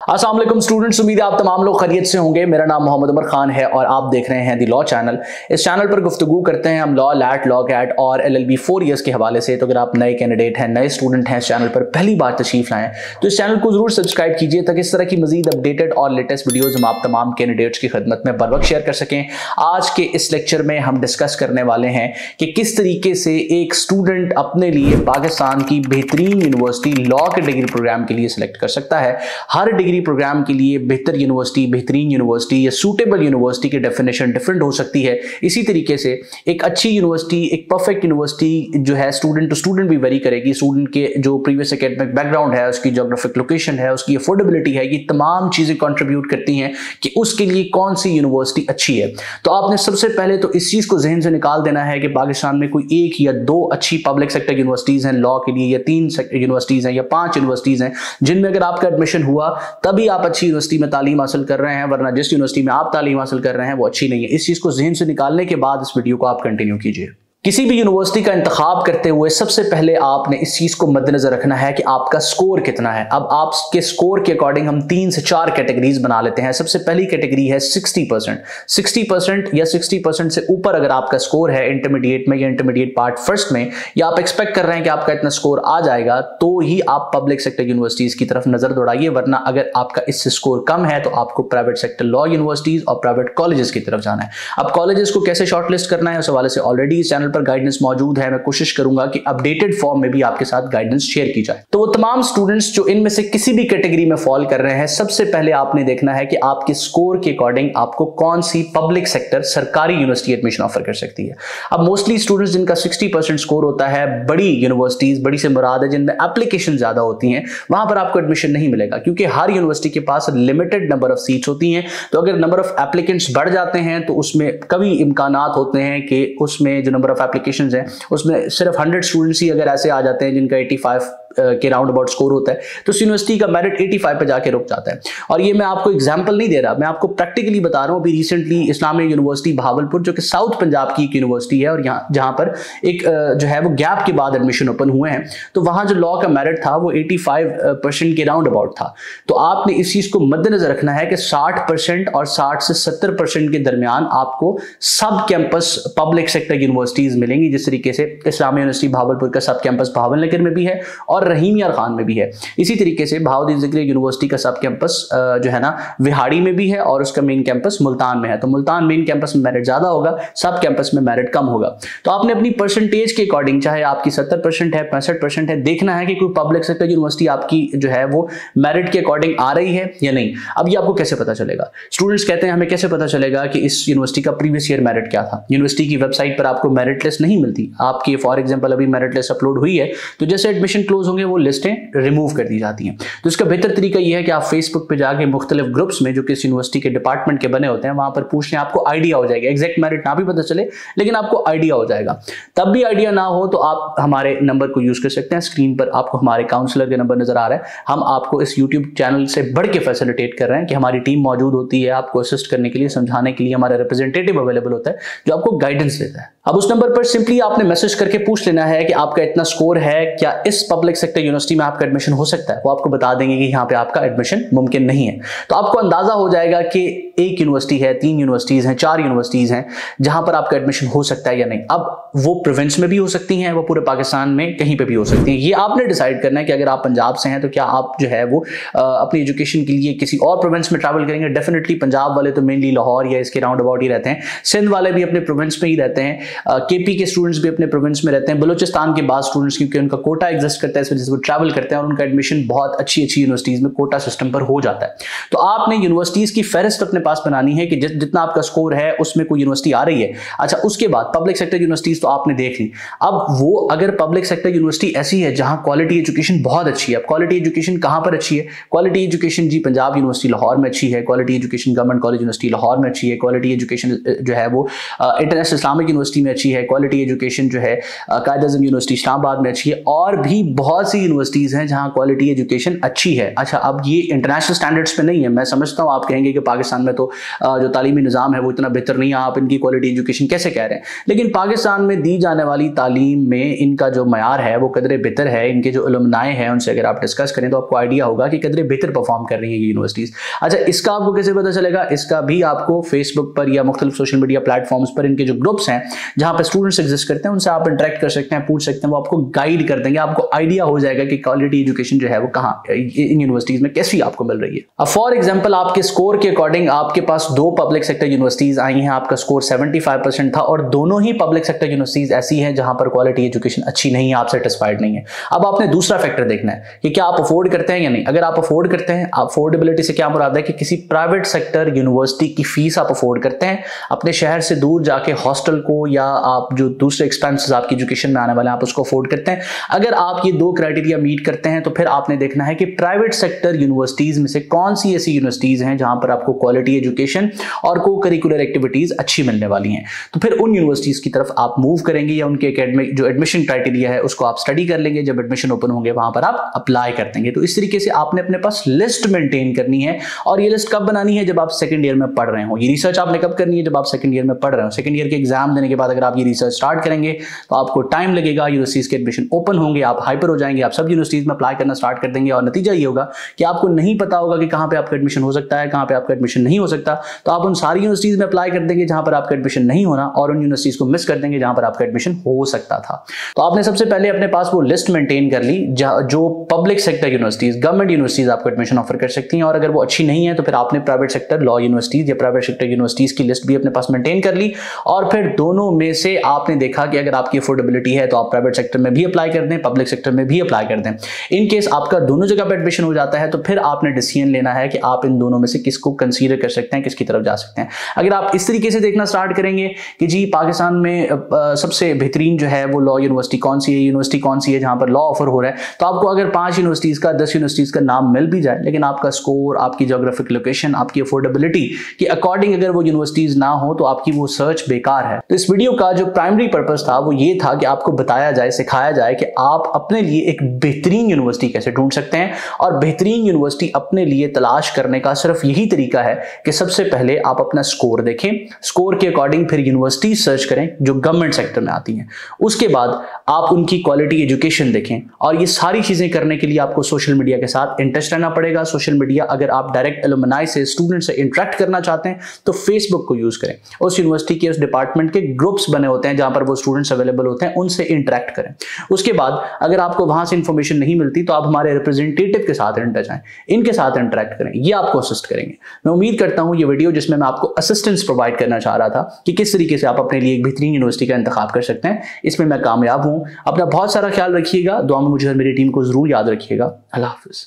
अस्सलाम वालेकुम स्टूडेंट्स, उम्मीद है आप तमाम लोग खैरियत से होंगे। मेरा नाम मोहम्मद उमर खान है और आप देख रहे हैं दी लॉ चैनल। इस चैनल पर गुफ्तगू करते हैं हम लॉ, लैट, लॉ कैट और LLB 4 ईयर्स के हवाले से। तो अगर आप नए कैंडिडेट हैं, नए स्टूडेंट हैं, इस चैनल पर पहली बार तशरीफ लाएं तो इस चैनल को जरूर सब्सक्राइब कीजिए ताकि इस तरह की मजीद अपडेटेड और लेटेस्ट वीडियोज हम आप तमाम कैंडिडेट्स की खिदमत में बर वक्त शेयर कर सकें। आज के इस लेक्चर में हम डिस्कस करने वाले हैं कि किस तरीके से एक स्टूडेंट अपने लिए पाकिस्तान की बेहतरीन यूनिवर्सिटी लॉ के डिग्री प्रोग्राम के लिए सिलेक्ट कर सकता है। हर डिग्री प्रोग्राम के लिए बेहतर यूनिवर्सिटी, बेहतरीन यूनिवर्सिटी या सूटेबल यूनिवर्सिटी की डेफिनेशन डिफरेंट हो सकती है। इसी तरीके से एक अच्छी यूनिवर्सिटी, एक परफेक्ट यूनिवर्सिटी जो है स्टूडेंट टू स्टूडेंट भी वेरी करेगी। स्टूडेंट के जो प्रीवियस एकेडमिक बैकग्राउंड है, उसकी ज्योग्राफिक लोकेशन है, उसकी अफोर्डेबिलिटी है, ये तमाम चीजें कंट्रीब्यूट करती हैं कि उसके लिए कौन सी यूनिवर्सिटी अच्छी है। तो आपने सबसे पहले तो इस चीज को जहन से निकाल देना है कि पाकिस्तान में कोई एक या दो अच्छी पब्लिक सेक्टर यूनिवर्सिटीज हैं लॉ के लिए, या 3 यूनिवर्सिटीज हैं या 5 यूनिवर्सिटीज हैं जिनमें अगर आपका एडमिशन हुआ तभी आप अच्छी यूनिवर्सिटी में तालीम हासिल कर रहे हैं, वरना जिस यूनिवर्सिटी में आप तालीम हासिल कर रहे हैं वो अच्छी नहीं है। इस चीज को जहन से निकालने के बाद इस वीडियो को आप कंटिन्यू कीजिए। किसी भी यूनिवर्सिटी का इंतखाब करते हुए सबसे पहले आपने इस चीज को मद्देनजर रखना है कि आपका स्कोर कितना है। अब आपके स्कोर के अकॉर्डिंग हम 3 से 4 कैटेगरीज बना लेते हैं। सबसे पहली कैटेगरी है 60%। 60% या 60% से ऊपर अगर आपका स्कोर है इंटरमीडिएट में या इंटरमीडिएट पार्ट फर्स्ट में, या आप एक्सपेक्ट कर रहे हैं कि आपका इतना स्कोर आ जाएगा, तो ही आप पब्लिक सेक्टर यूनिवर्सिटीज की तरफ नजर दौड़ाइए। वरना अगर आपका इससे स्कोर कम है तो आपको प्राइवेट सेक्टर लॉ यूनिवर्सिटीज और प्राइवेट कॉलेजेस की तरफ जाना है। अब कॉलेजेस को कैसे शॉर्टलिस्ट करना है उस हवाले से ऑलरेडी इस चैनल पर गाइडेंस मौजूद है। मैं कोशिश करूंगा कि अपडेटेड फॉर्म में भी आपके साथ गाइडेंस शेयर की जाए। तो वो तमाम स्टूडेंट्स जो इनमें से किसी भी कैटेगरी में फॉल कर रहे हैं, सबसे पहले आपने देखना है कि आपके स्कोर के अकॉर्डिंग आपको कौन सी पब्लिक सेक्टर सरकारी यूनिवर्सिटी एडमिशन ऑफर कर सकती है। अब मोस्टली स्टूडेंट्स जिनका 60% स्कोर होता है, बड़ी यूनिवर्सिटीज, बड़ी से मुराद है जिनमें एप्लीकेशन ज्यादा होती हैं, वहां पर आपको एडमिशन नहीं मिलेगा क्योंकि हर यूनिवर्सिटी के पास लिमिटेड नंबर ऑफ सीट्स होती हैं। तो अगर नंबर ऑफ एप्लीकेंट्स बढ़ जाते हैं तो उसमें कभी इम्कानात होते हैं कि उसमें जो नंबर ऑफ एप्लीकेशंस हैं उसमें सिर्फ 100 स्टूडेंट्स ही अगर ऐसे आ जाते हैं जिनका 85 के राउंड अबाउट स्कोर होता है तो उस यूनिवर्सिटी का मेरिट 85 पे जाके रुक जाता है। और ये मैं आपको एग्जांपल नहीं दे रहा, मैं आपको प्रैक्टिकली बता रहा हूं। अभी रिसेंटली इस्लामिया यूनिवर्सिटी भावलपुर जो कि साउथ पंजाब की एक यूनिवर्सिटी है और यहाँ जहां पर एक जो है वो गैप के बाद एडमिशन ओपन हुए हैं, तो वहां जो लॉ का मेरिट था वो 85% के राउंड अबाउट था। तो आपने इस चीज को मद्देनजर रखना है कि 60% और 60 से 70% के दरमियान आपको सब कैंपस पब्लिक सेक्टर यूनिवर्सिटीज मिलेंगी। जिस तरीके से इस्लामिया यूनिवर्सिटी भावलपुर का सब कैंपस भावलनगर में भी है और रहीम यार खान में भी है। इसी तरीके से बहाउद्दीन ज़िक्री यूनिवर्सिटी का सब कैंपस जो है ना विहाड़ी में भी है और उसका मेन कैंपस मुल्तान में है। तो मुल्तान मेन कैंपस में मेरिट ज्यादा होगा, सब कैंपस में मेरिट कम होगा। तो आपने अपनी परसेंटेज के अकॉर्डिंग, चाहे आपकी 70% है, 65% है, देखना है कि कोई पब्लिक सेक्टर यूनिवर्सिटी आपकी जो है वो मेरिट के अकॉर्डिंग आ रही है या नहीं। अब ये आपको कैसे पता चलेगा? स्टूडेंट्स कहते हैं हमें कैसे पता चलेगा कि इस यूनिवर्सिटी का प्रीवियस ईयर मेरिट क्या था। यूनिवर्सिटी की वेबसाइट पर आपको मेरिट लिस्ट नहीं मिलती। आपकी फॉर एग्जाम्पल अभी मेरिट लिस्ट अपलोड हुई है, तो जैसे एडमिशन क्लोज होंगे वो लिस्टें रिमूव कर दी जाती हैं। तो इसका बेहतर तरीका यह है कि आप फेसबुक पे जाके मुख्तलिफ ग्रुप्स में जो किस यूनिवर्सिटी के डिपार्टमेंट के बने होते हैं वहां पर पूछ लें, आपको आइडिया हो जाएगा। एग्जैक्ट मेरिट ना भी पता चले लेकिन आपको आइडिया हो जाएगा। तब भी आइडिया ना हो तो आप हमारे नंबर को यूज कर सकते हैं। स्क्रीन पर आपको हमारे काउंसलर का नंबर नजर आ रहा है। हम आपको इस यूट्यूब चैनल से बढ़ के फैसिलिटेट कर रहे हैं कि हमारी टीम मौजूद होती है आपको असिस्ट करने के लिए, समझाने के लिए। हमारा रिप्रेजेंटेटिव अवेलेबल होता है जो आपको गाइडेंस देता है। अब उस नंबर पर सिंपली आपने मैसेज करके पूछ लेना है कि आपका इतना स्कोर है, क्या इस पब्लिक सेक्टर यूनिवर्सिटी में आपका एडमिशन हो सकता है। वो आपको बता देंगे कि यहाँ पे आपका एडमिशन मुमकिन नहीं है। तो आपको अंदाजा हो जाएगा कि एक यूनिवर्सिटी है, 3 यूनिवर्सिटीज हैं, 4 यूनिवर्सिटीज हैं जहां पर आपका एडमिशन हो सकता है या नहीं। अब वो प्रोविंस में भी हो सकती हैं, वो पूरे पाकिस्तान में कहीं पे भी हो सकती हैं। ये आपने डिसाइड करना है कि अगर आप पंजाब से हैं तो क्या आप जो है वो अपनी एजुकेशन के लिए किसी और प्रोविंस में ट्रैवल करेंगे। डेफिनेटली पंजाब वाले तो मेनली लाहौर या इसके राउंड अबाउट ही रहते हैं। सिंध वाले भी अपने प्रोविंस में ही रहते हैं। केपी के स्टूडेंट्स भी अपने प्रोविंस में रहते हैं। बलूचिस्तान के बाद स्टूडेंट्स क्योंकि उनका कोटा एग्जिस्ट करता है इस वजह से वो ट्रैवल करते हैं और उनका एडमिशन बहुत अच्छी यूनिवर्सिटीज में कोटा सिस्टम पर हो जाता है। तो आपने यूनिवर्सिटीज की फेहरिस्त अपने पास बनानी है कि जितना आपका स्कोर है उसमें कोई यूनिवर्सिटी आ रही है। अच्छा, उसके बाद पब्लिक सेक्टर यूनिवर्सिटीज तो आपने देख ली। अब वो अगर पब्लिक सेक्टर यूनिवर्सिटी ऐसी है जहां क्वालिटी एजुकेशन बहुत अच्छी है। अब क्वालिटी एजुकेशन कहां पर अच्छी है? क्वालिटी एजुकेशन जी पंजाब यूनिवर्सिटी लाहौर में अच्छी है। Quality education government college university Lahore में अच्छी है। क्वालिटी एजुकेशन जो है वो इंटरनेशनल इस्लामिक यूनिवर्सिटी में अच्छी है, क्वालिटी एजुकेशन जो है कायद-ए-आज़म यूनिवर्सिटी इस्लामाबाद में अच्छी है, और भी बहुत सी यूनिवर्सिटीज़ हैं जहाँ क्वालिटी एजुकेशन अच्छी है। अच्छा, अब ये इंटरनेशनल स्टैंडर्ड्स पे नहीं है, मैं समझता हूँ आप कहेंगे कि पाकिस्तान में तो जो तालीमी निज़ाम है वो इतना बेहतर नहीं है, आप इनकी क्वालिटी एजुकेशन कैसे कह रहे हैं। लेकिन पाकिस्तान में दी जाने वाली तालीम में इनका जो मयार है वो कदरे बेहतर है। इनके जो उलमाए हैं उनसे अगर आप डिस्कस करें तो आपको आइडिया होगा कि कदरे बेहतर परफॉर्म कर रही है ये यूनिवर्सिटीज़। अच्छा, इसका आपको कैसे पता चलेगा? इसका भी आपको फेसबुक पर या मुख्तलिफ सोशल मीडिया प्लेटफॉर्म्स पर इनके जो ग्रुप्स हैं जहाँ पर स्टूडेंट्स एग्जिस्ट करते हैं उनसे आप इंटरेक्ट कर सकते हैं, पूछ सकते हैं, वो आपको गाइड कर देंगे, आपको आइडिया हो जाएगा कि क्वालिटी एजुकेशन जो है वो कहाँ इन यूनिवर्सिटीज़ में कैसी आपको मिल रही है। अब फॉर एग्जाम्पल आपके स्कोर के अकॉर्डिंग आपके पास 2 पब्लिक सेक्टर यूनिवर्सिटीज़ आई हैं, आपका स्कोर 75% था, और दोनों ही पब्लिक सेक्टर यूनिवर्सिटीज़ ऐसी हैं जहाँ पर क्वालिटी एजुकेशन अच्छी नहीं है, आप सेटिस्फाइड नहीं है। अब आपने दूसरा फैक्टर देखना है कि क्या आप अफोर्ड करते हैं या नहीं। अगर आप अफोर्ड करते हैं, अफोर्डेबिलिटी से क्या मुराद है कि किसी प्राइवेट सेक्टर यूनिवर्सिटी की फीस आप अफोर्ड करते हैं, अपने शहर से दूर जाके हॉस्टल को या आप जो दूसरे एक्सपेंसेस आपकी एजुकेशन में आने वाले हैं आप उसको अफोर्ड करते हैं। अगर आप ये 2 क्राइटेरिया मीट करते हैं तो फिर आपने देखना है कि प्राइवेट सेक्टर यूनिवर्सिटीज में से कौन सी ऐसी यूनिवर्सिटीज हैं जहां पर आपको क्वालिटी एजुकेशन और को करिकुलर एक्टिविटीज अच्छी मिलने वाली हैं। तो फिर उन यूनिवर्सिटीज की तरफ आप मूव करेंगे या उनके एकेडमिक जो एडमिशन क्राइटेरिया है उसको आप स्टडी कर लेंगे। जब एडमिशन ओपन होंगे वहां पर आप अप्लाई कर देंगे। तो इस तरीके से आपने अपने पास लिस्ट मेंटेन करनी है, और ये लिस्ट कब बनानी है? जब आप सेकंड ईयर में पढ़ रहे हो। ये रिसर्च आपने कब करनी है? जब आप सेकंड ईयर में पढ़ रहे हो। सेकंड ईयर के एग्जाम देने के बाद अगर आप ये रिसर्च स्टार्ट करेंगे तो आपको टाइम लगेगा, यूनिवर्सिटीज के एडमिशन ओपन होंगे, आप हाइपर हो जाएंगे, आप सब यूनिवर्सिटीज में अप्लाई करना स्टार्ट कर देंगे, और नतीजा ये होगा कि आपको नहीं पता होगा कि कहां पे आपका एडमिशन हो सकता है, कहां पे आपका एडमिशन नहीं हो सकता। तो आप उन सारी यूनिवर्सिटीज में अप्लाई कर देंगे जहां पर आपका एडमिशन नहीं होना, और उन यूनिवर्सिटीज को मिस कर देंगे जहां पर आपका एडमिशन हो सकता था। तो आपने सबसे पहले अपने पास वो लिस्ट मेंटेन कर ली जो public sector universities, government universities आपको एडमिशन ऑफर कर सकती हैं, और अगर वो अच्छी नहीं है तो फिर आपने प्राइवेट सेक्टर लॉ यूनिवर्सिटीज या प्राइवेट सेक्टर यूनिवर्सिटीज की लिस्ट भी अपने पास मेंटेन कर ली। और फिर दोनों में से आपने देखा कि अगर आपकी अफोर्डेबिलिटी है तो आप प्राइवेट सेक्टर में भी अप्लाई कर दें, पब्लिक सेक्टर में भी अप्लाई कर दें। इन केस आपका दोनों जगह पे एडमिशन हो जाता है तो फिर आपने डिसीजन लेना है कि आप इन दोनों में से किसको कंसीडर कर सकते हैं, किसकी तरफ जा सकते हैं। अगर आप इस तरीके से देखना स्टार्ट करेंगे कि जी पाकिस्तान में सबसे बेहतरीन जो है वो लॉ यूनिवर्सिटी कौन सी है, यूनिवर्सिटी कौन सी है जहां पर लॉ ऑफर हो रहा है, तो आपको अगर 5 यूनिवर्सिटीज का 10 यूनिवर्सिटीज का नाम मिल भी जाए, लेकिन आपका स्कोर, आपकी ज्योग्राफिक लोकेशन, आपकी अफोर्डेबिलिटी के अकॉर्डिंग अगर वो यूनिवर्सिटीज ना हो तो आपकी वो सर्च बेकार है। तो इस वीडियो का जो प्राइमरी पर्पस था वो ये था कि आपको बताया जाए, सिखाया जाए कि आप अपने लिए एक बेहतरीन यूनिवर्सिटी कैसे ढूंढ सकते हैं, और बेहतरीन यूनिवर्सिटी अपने लिए तलाश करने का सिर्फ यही तरीका है कि सबसे पहले आप अपना स्कोर देखें, स्कोर के अकॉर्डिंग फिर यूनिवर्सिटी सर्च करें जो गवर्नमेंट सेक्टर में आती हैं, उसके बाद आप उनकी क्वालिटी एजुकेशन देखें। और ये सारी चीजें करने के लिए आपको सोशल मीडिया के साथ इन टच रहना पड़ेगा। सोशल मीडिया, अगर आप डायरेक्ट एलुमनाई से, स्टूडेंट से इंटरेक्ट करना चाहते हैं तो फेसबुक को यूज करें, उस यूनिवर्सिटी के उस डिपार्टमेंट के ग्रुप्स बने होते हैं जहां पर वो स्टूडेंट्स अवेलेबल होते हैं, उनसे इंटरेक्ट करें। उसके बाद अगर आपको वहां से इंफॉर्मेशन नहीं मिलती तो आप हमारे रिप्रेजेंटेटिव के साथ इन टच आएं, इनके साथ इंटरेक्ट करें, ये आपको असिस्ट करेंगे। मैं उम्मीद करता हूं ये वीडियो जिसमें मैं आपको असिस्टेंस प्रोवाइड करना चाह रहा था कि किस तरीके से आप अपने लिए एक बेहतरीन यूनिवर्सिटी का इंतखाब कर सकते हैं, इसमें मैं कामयाब हूं। अपना बहुत सारा ख्याल रखिएगा, दुआ में मुझे और मेरी टीम को जरूर याद रखिएगा। अल्लाह हाफिज।